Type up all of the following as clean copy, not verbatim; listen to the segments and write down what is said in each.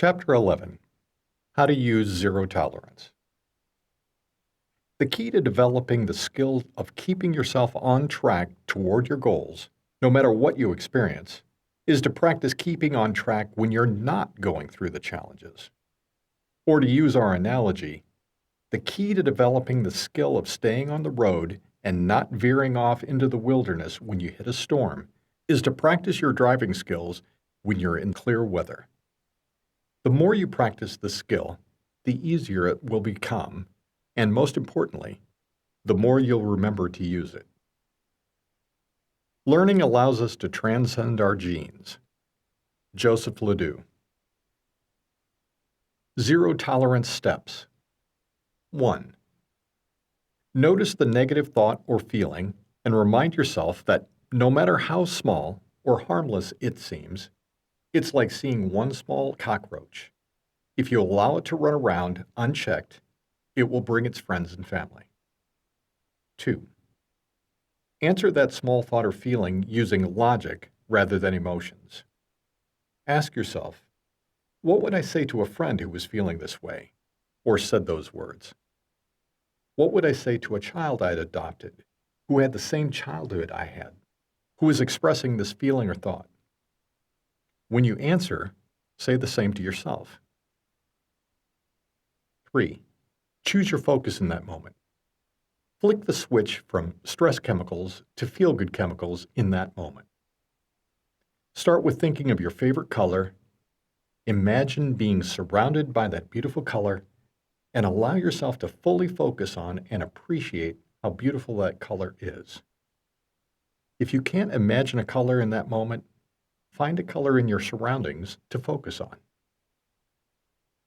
Chapter 11. How to Use Zero Tolerance. The key to developing the skill of keeping yourself on track toward your goals, no matter what you experience, is to practice keeping on track when you're not going through the challenges. Or to use our analogy, the key to developing the skill of staying on the road and not veering off into the wilderness when you hit a storm is to practice your driving skills when you're in clear weather. The more you practice the skill, the easier it will become, and most importantly, the more you'll remember to use it. Learning allows us to transcend our genes. Joseph Ledoux. Zero tolerance steps. 1. Notice the negative thought or feeling and remind yourself that no matter how small or harmless it seems, it's like seeing one small cockroach. If you allow it to run around unchecked, it will bring its friends and family. 2. Answer that small thought or feeling using logic rather than emotions. Ask yourself, what would I say to a friend who was feeling this way, or said those words? What would I say to a child I'd adopted, who had the same childhood I had, who was expressing this feeling or thought? When you answer, say the same to yourself. 3. Choose your focus in that moment. Flick the switch from stress chemicals to feel-good chemicals in that moment. Start with thinking of your favorite color. Imagine being surrounded by that beautiful color and allow yourself to fully focus on and appreciate how beautiful that color is. If you can't imagine a color in that moment, find a color in your surroundings to focus on.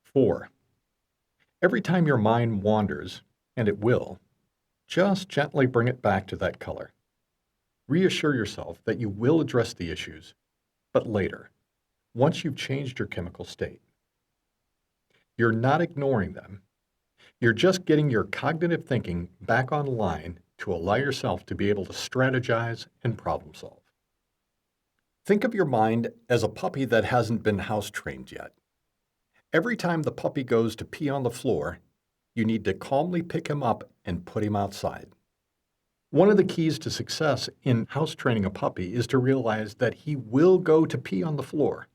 4. Every time your mind wanders, and it will, just gently bring it back to that color. Reassure yourself that you will address the issues, but later, once you've changed your chemical state. You're not ignoring them. You're just getting your cognitive thinking back online to allow yourself to be able to strategize and problem solve. Think of your mind as a puppy that hasn't been house-trained yet. Every time the puppy goes to pee on the floor, you need to calmly pick him up and put him outside. One of the keys to success in house-training a puppy is to realize that he will go to pee on the floor.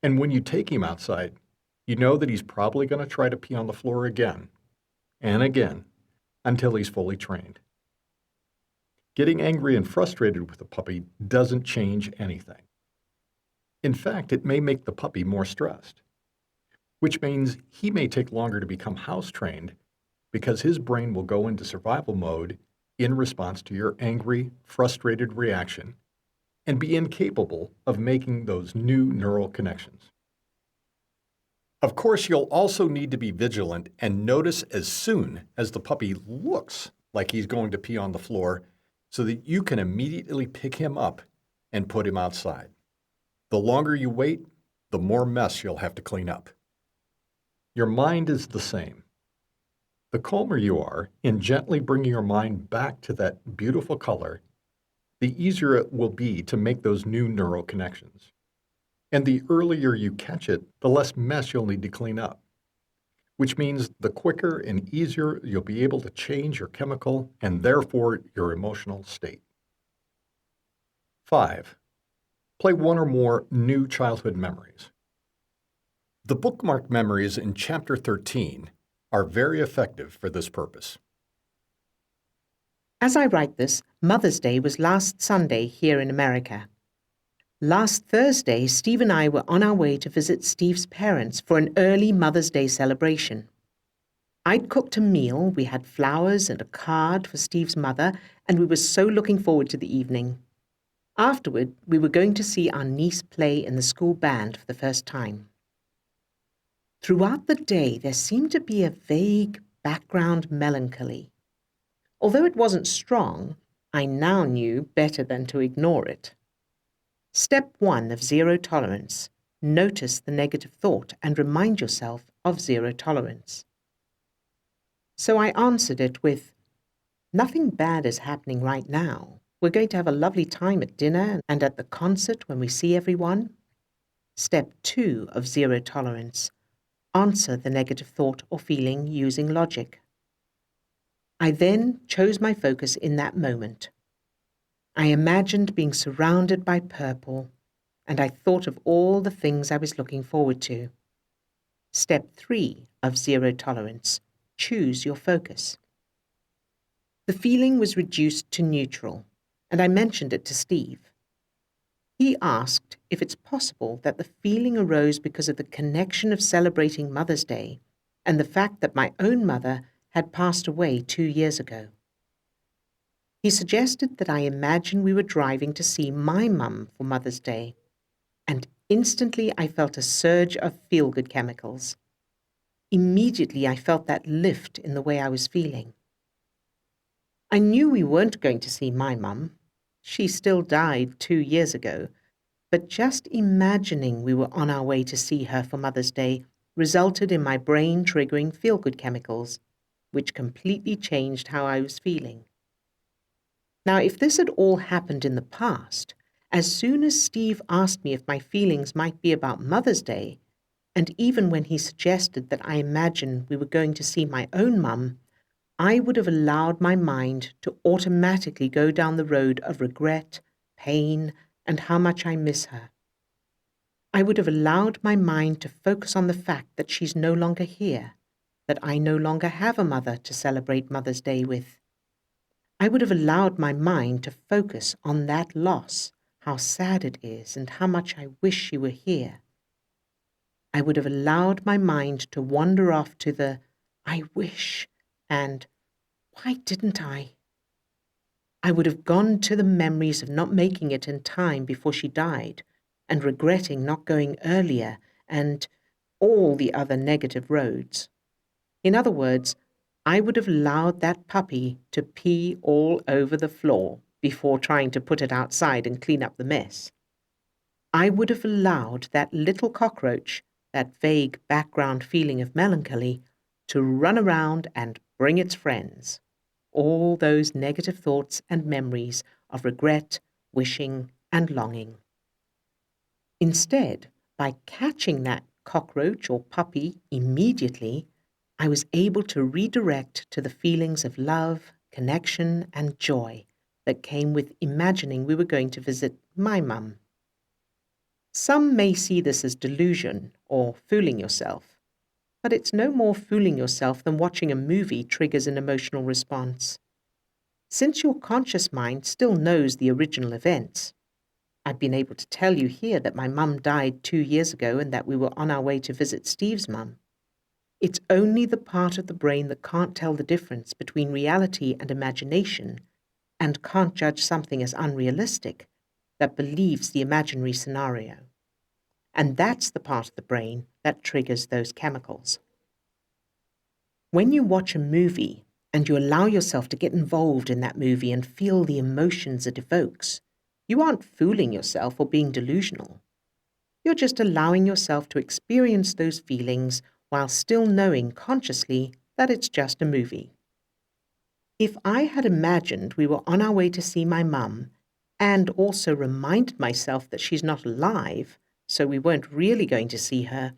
And when you take him outside, you know that he's probably going to try to pee on the floor again and again until he's fully trained. Getting angry and frustrated with the puppy doesn't change anything. In fact, it may make the puppy more stressed, which means he may take longer to become house-trained because his brain will go into survival mode in response to your angry, frustrated reaction and be incapable of making those new neural connections. Of course, you'll also need to be vigilant and notice as soon as the puppy looks like he's going to pee on the floor so that you can immediately pick him up and put him outside. The longer you wait, the more mess you'll have to clean up. Your mind is the same. The calmer you are in gently bringing your mind back to that beautiful color, the easier it will be to make those new neural connections. And the earlier you catch it, the less mess you'll need to clean up, which means the quicker and easier you'll be able to change your chemical and therefore your emotional state. 5. Play one or more new childhood memories. The bookmark memories in Chapter 13 are very effective for this purpose. As I write this, Mother's Day was last Sunday here in America. Last Thursday, Steve and I were on our way to visit Steve's parents for an early Mother's Day celebration. I'd cooked a meal, we had flowers and a card for Steve's mother, and we were so looking forward to the evening. Afterward, we were going to see our niece play in the school band for the first time. Throughout the day, there seemed to be a vague background melancholy. Although it wasn't strong, I now knew better than to ignore it. Step 1 of zero tolerance. Notice the negative thought and remind yourself of zero tolerance. So I answered it with, nothing bad is happening right now. We're going to have a lovely time at dinner and at the concert when we see everyone. Step 2 of zero tolerance. Answer the negative thought or feeling using logic. I then chose my focus in that moment. I imagined being surrounded by purple, and I thought of all the things I was looking forward to. Step 3 of zero tolerance. Choose your focus. The feeling was reduced to neutral, and I mentioned it to Steve. He asked if it's possible that the feeling arose because of the connection of celebrating Mother's Day and the fact that my own mother had passed away 2 years ago. He suggested that I imagine we were driving to see my mum for Mother's Day, and instantly I felt a surge of feel-good chemicals. Immediately I felt that lift in the way I was feeling. I knew we weren't going to see my mum. She still died 2 years ago, but just imagining we were on our way to see her for Mother's Day resulted in my brain triggering feel-good chemicals, which completely changed how I was feeling. Now, if this had all happened in the past, as soon as Steve asked me if my feelings might be about Mother's Day, and even when he suggested that I imagine we were going to see my own mum, I would have allowed my mind to automatically go down the road of regret, pain, and how much I miss her. I would have allowed my mind to focus on the fact that she's no longer here, that I no longer have a mother to celebrate Mother's Day with. I would have allowed my mind to focus on that loss, how sad it is, and how much I wish she were here. I would have allowed my mind to wander off to the I wish and why didn't I? I would have gone to the memories of not making it in time before she died and regretting not going earlier and all the other negative roads. In other words, I would have allowed that puppy to pee all over the floor before trying to put it outside and clean up the mess. I would have allowed that little cockroach, that vague background feeling of melancholy, to run around and bring its friends, all those negative thoughts and memories of regret, wishing, and longing. Instead, by catching that cockroach or puppy immediately, I was able to redirect to the feelings of love, connection, and joy that came with imagining we were going to visit my mum. Some may see this as delusion or fooling yourself, but it's no more fooling yourself than watching a movie triggers an emotional response. Since your conscious mind still knows the original events, I've been able to tell you here that my mum died 2 years ago and that we were on our way to visit Steve's mum. It's only the part of the brain that can't tell the difference between reality and imagination and can't judge something as unrealistic that believes the imaginary scenario. And that's the part of the brain that triggers those chemicals. When you watch a movie and you allow yourself to get involved in that movie and feel the emotions it evokes, you aren't fooling yourself or being delusional. You're just allowing yourself to experience those feelings while still knowing consciously that it's just a movie. If I had imagined we were on our way to see my mum and also reminded myself that she's not alive, so we weren't really going to see her,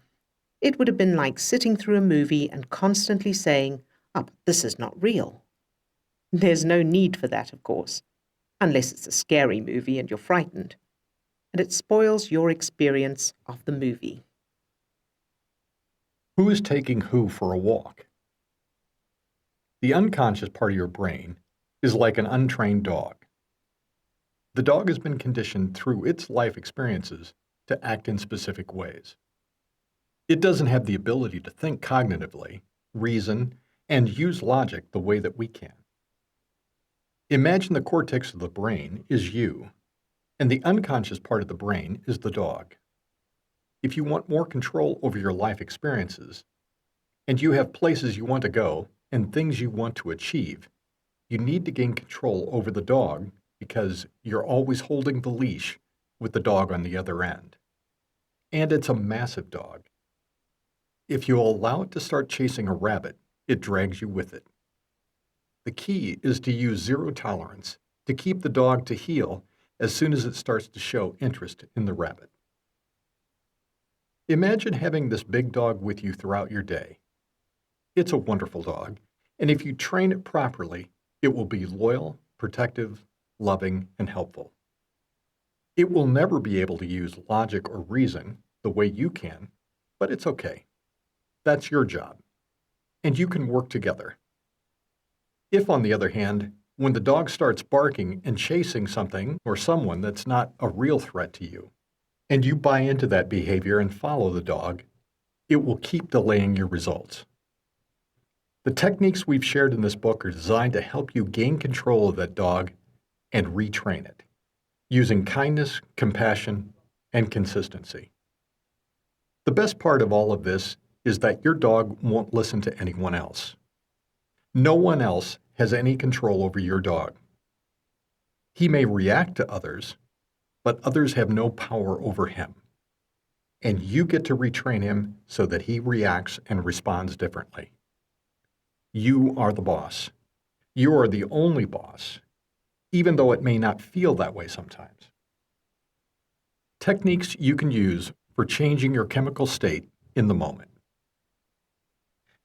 it would have been like sitting through a movie and constantly saying, "Oh, but this is not real." There's no need for that, of course, unless it's a scary movie and you're frightened, and it spoils your experience of the movie. Who is taking who for a walk? The unconscious part of your brain is like an untrained dog. The dog has been conditioned through its life experiences to act in specific ways. It doesn't have the ability to think cognitively, reason, and use logic the way that we can. Imagine the cortex of the brain is you, and the unconscious part of the brain is the dog. If you want more control over your life experiences, and you have places you want to go and things you want to achieve, you need to gain control over the dog because you're always holding the leash with the dog on the other end. And it's a massive dog. If you allow it to start chasing a rabbit, it drags you with it. The key is to use zero tolerance to keep the dog to heel as soon as it starts to show interest in the rabbit. Imagine having this big dog with you throughout your day. It's a wonderful dog, and if you train it properly, it will be loyal, protective, loving, and helpful. It will never be able to use logic or reason the way you can, but it's okay. That's your job, and you can work together. If, on the other hand, when the dog starts barking and chasing something or someone that's not a real threat to you, and you buy into that behavior and follow the dog, it will keep delaying your results. The techniques we've shared in this book are designed to help you gain control of that dog and retrain it, using kindness, compassion, and consistency. The best part of all of this is that your dog won't listen to anyone else. No one else has any control over your dog. He may react to others, but others have no power over him. And you get to retrain him so that he reacts and responds differently. You are the boss. You are the only boss, even though it may not feel that way sometimes. Techniques you can use for changing your chemical state in the moment.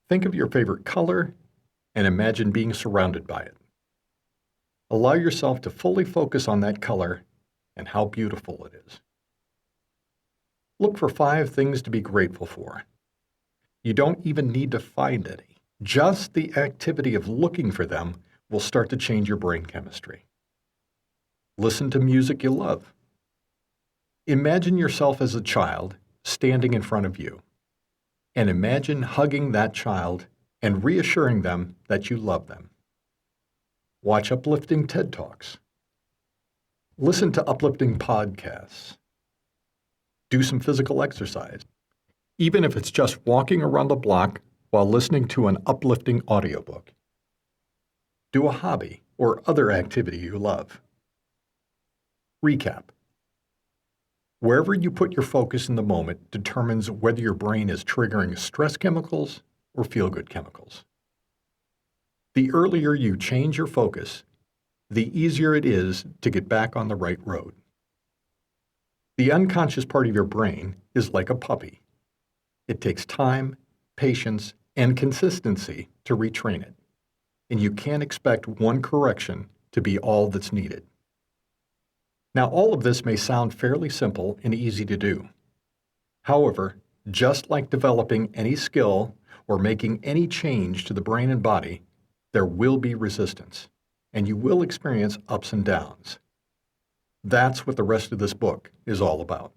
Think of your favorite color and imagine being surrounded by it. Allow yourself to fully focus on that color and how beautiful it is. Look for 5 things to be grateful for. You don't even need to find any. Just the activity of looking for them will start to change your brain chemistry. Listen to music you love. Imagine yourself as a child standing in front of you, and imagine hugging that child and reassuring them that you love them. Watch uplifting TED Talks. Listen to uplifting podcasts. Do some physical exercise, even if it's just walking around the block while listening to an uplifting audiobook. Do a hobby or other activity you love. Recap. Wherever you put your focus in the moment determines whether your brain is triggering stress chemicals or feel-good chemicals. The earlier you change your focus, the easier it is to get back on the right road. The unconscious part of your brain is like a puppy. It takes time, patience, and consistency to retrain it, and you can't expect one correction to be all that's needed. Now, all of this may sound fairly simple and easy to do. However, just like developing any skill or making any change to the brain and body, there will be resistance, and you will experience ups and downs. That's what the rest of this book is all about.